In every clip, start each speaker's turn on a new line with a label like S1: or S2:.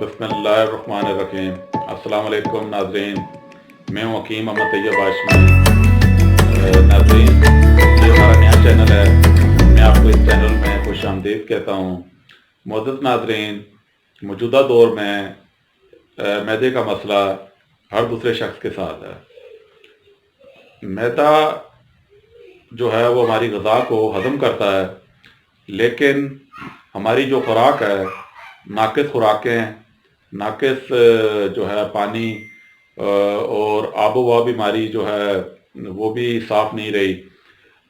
S1: बिस्मिल्लाहिर्रहमानिर्रहीम। अस्सलाम वालेकुम नाज़रीन, मैं हूँ हकीम अहमद तैयब हाशमी। नाज़रीन, ये हमारा नया चैनल है, मैं आपको इस चैनल में खुशामदीद कहता हूँ। मुअज़्ज़ज़ नाज़रीन, मौजूदा दौर में मैदे का मसला हर दूसरे शख्स के साथ है। मैदा जो है वो हमारी ग़िज़ा को हज़म करता है, लेकिन हमारी जो खुराक है, नाक़िस खुराकें, नाक़िस जो है पानी और आबो हवा भी हमारी जो है वो भी साफ़ नहीं रही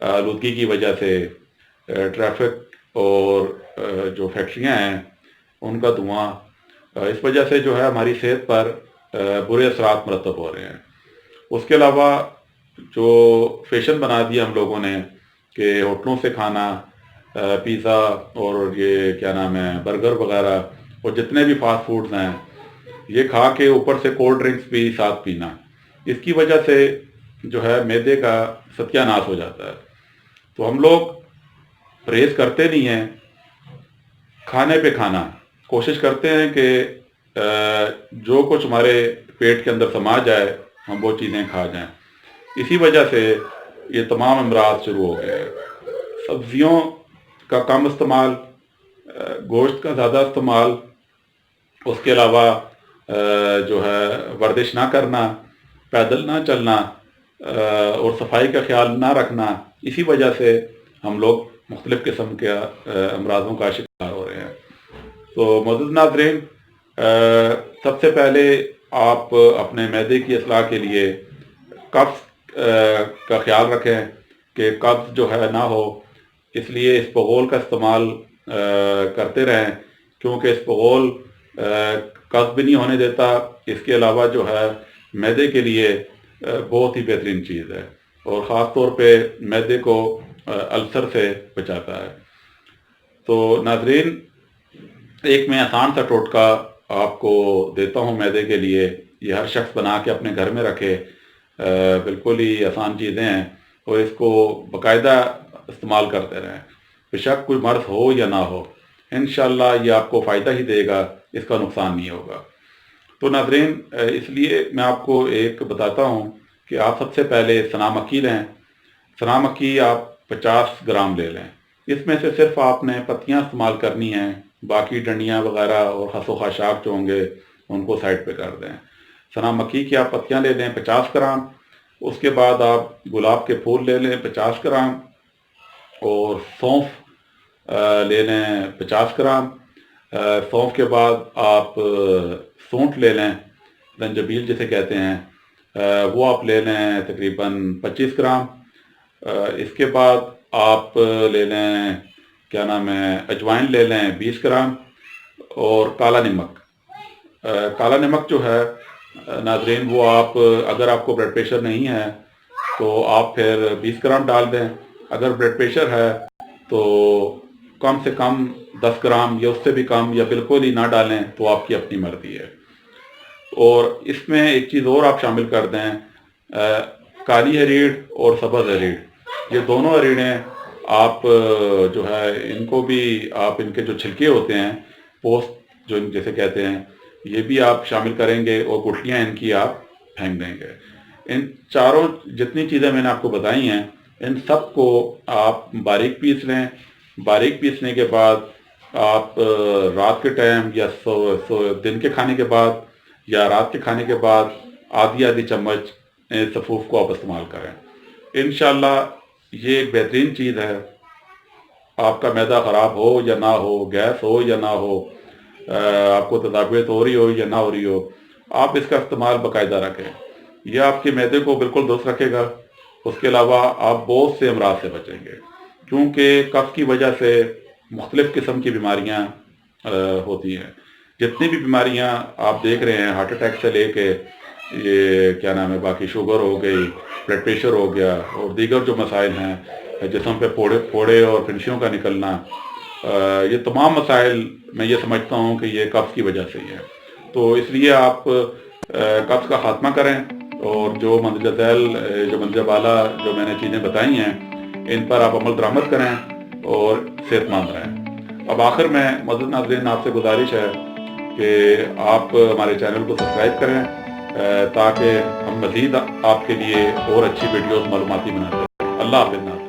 S1: आलूदगी की वजह से। ट्रैफिक और जो फैक्ट्रियां हैं उनका धुआं, इस वजह से जो है हमारी सेहत पर बुरे असरात मरतब हो रहे हैं। उसके अलावा जो फैशन बना दिया हम लोगों ने कि होटलों से खाना, पिज़्ज़ा और ये क्या नाम है बर्गर वगैरह और जितने भी फास्ट फूड्स हैं, ये खा के ऊपर से कोल्ड ड्रिंक्स भी साथ पीना, इसकी वजह से जो है मैदे का सत्यानाश हो जाता है। तो हम लोग परहेज़ करते नहीं हैं, खाने पे खाना कोशिश करते हैं कि जो कुछ हमारे पेट के अंदर समा जाए हम वो चीज़ें खा जाएं। इसी वजह से ये तमाम अमराज शुरू हो गए हैं। सब्जियों का कम इस्तेमाल, गोश्त का ज़्यादा इस्तेमाल, उसके अलावा जो है वर्जिश ना करना, पैदल ना चलना और सफाई का ख्याल ना रखना, इसी वजह से हम लोग मुख्तलिफ़ किस्म के अमराज़ों का शिकार हो रहे हैं। तो मुअज़्ज़ज़ नाज़रीन, सबसे पहले आप अपने मैदे की इस्लाह के लिए कब्ज़ का ख्याल रखें कि कब्ज़ जो है ना हो, इसलिए इसबगोल का इस्तेमाल करते रहें, क्योंकि इसबगोल कब्ज़ भी नहीं होने देता। इसके अलावा जो है मैदे के लिए बहुत ही बेहतरीन चीज़ है और ख़ास तौर पे मैदे को अल्सर से बचाता है। तो नाज़रीन, एक मैं आसान सा टोटका आपको देता हूँ मैदे के लिए। ये हर शख्स बना के अपने घर में रखे, बिल्कुल ही आसान चीज़ें हैं और इसको बाकायदा इस्तेमाल करते रहें, बेशक कोई मर्ज़ हो या ना हो, इंशाअल्लाह ये आपको फ़ायदा ही देगा, इसका नुकसान नहीं होगा। तो नाज़रीन, इसलिए मैं आपको एक बताता हूँ कि आप सबसे पहले सना मक्की लें। सना मक्की आप 50 ग्राम ले लें। इसमें से सिर्फ आपने पत्तियाँ इस्तेमाल करनी हैं, बाकी डंडियाँ वगैरह और खसो खाशाक जो होंगे उनको साइड पे कर दें। सना मक्की की आप पत्तियाँ ले लें 50 ग्राम। उसके बाद आप गुलाब के फूल ले लें 50 ग्राम और सौंफ ले लें 50 ग्राम। सौंफ के बाद आप सूंठ ले लें, जंजबील जिसे कहते हैं, वो आप ले लें तकरीबन 25 ग्राम। इसके बाद आप ले लें क्या नाम है अजवाइन ले लें 20 ग्राम और काला नमक। काला नमक जो है नाज़रीन, वो आप अगर आपको ब्लड प्रेशर नहीं है तो आप फिर 20 ग्राम डाल दें। अगर ब्लड प्रेशर है तो कम से कम 10 ग्राम या उससे भी कम या बिल्कुल ही ना डालें, तो आपकी अपनी मर्ज़ी है। और इसमें एक चीज़ और आप शामिल कर दें, काली हरीड़ और सब्ज़ हरीड़, ये दोनों हरीड़ें आप जो है इनको भी आप इनके जो छिलके होते हैं, पोस्ट जो जैसे कहते हैं, ये भी आप शामिल करेंगे और गुठलियाँ इनकी आप फेंक देंगे। इन चारों जितनी चीज़ें मैंने आपको बताई हैं, इन सब को आप बारीक पीस लें। बारीक पीसने के बाद आप रात के टाइम या दिन के खाने के बाद या रात के खाने के बाद आधी आधी चम्मच सफ़ूफ को आप इस्तेमाल करें। इंशाअल्लाह ये एक बेहतरीन चीज़ है। आपका मैदा ख़राब हो या ना हो, गैस हो या ना हो, आपको तदाबियत हो रही हो या ना हो रही हो, आप इसका इस्तेमाल बाकायदा रखें। यह आपके मैदे को बिल्कुल दुरुस्त रखेगा। उसके अलावा आप बहुत से अमराज से बचेंगे, क्योंकि कब्ज़ की वजह से मुख्तलिफ़ किस्म की बीमारियाँ होती हैं। जितनी भी बीमारियाँ आप देख रहे हैं, हार्ट अटैक से लेके ये क्या नाम है बाकी शुगर हो गई, ब्लड प्रेशर हो गया और दीगर जो मसाइल हैं, जिस्म पे फोड़े और फिनशियों का निकलना, ये तमाम मसाइल मैं ये समझता हूँ कि ये कब्ज़ की वजह से ही है। तो इसलिए आप कब्ज़ का ख़ात्मा करें और जो मंदरजा झैल जो मंदरजा बाला जो मैंने चीज़ें बताई हैं, इन पर आप अमल दरामद करें और सेहतमंद रहें। अब आखिर में मुअज़्ज़ज़ नाज़रीन आपसे गुजारिश है کہ آپ ہمارے چینل کو سبسکرائب کریں تاکہ ہم مزید آپ کے لیے اور اچھی ویڈیوز معلوماتی بناتے ہیں۔ اللہ حافظ۔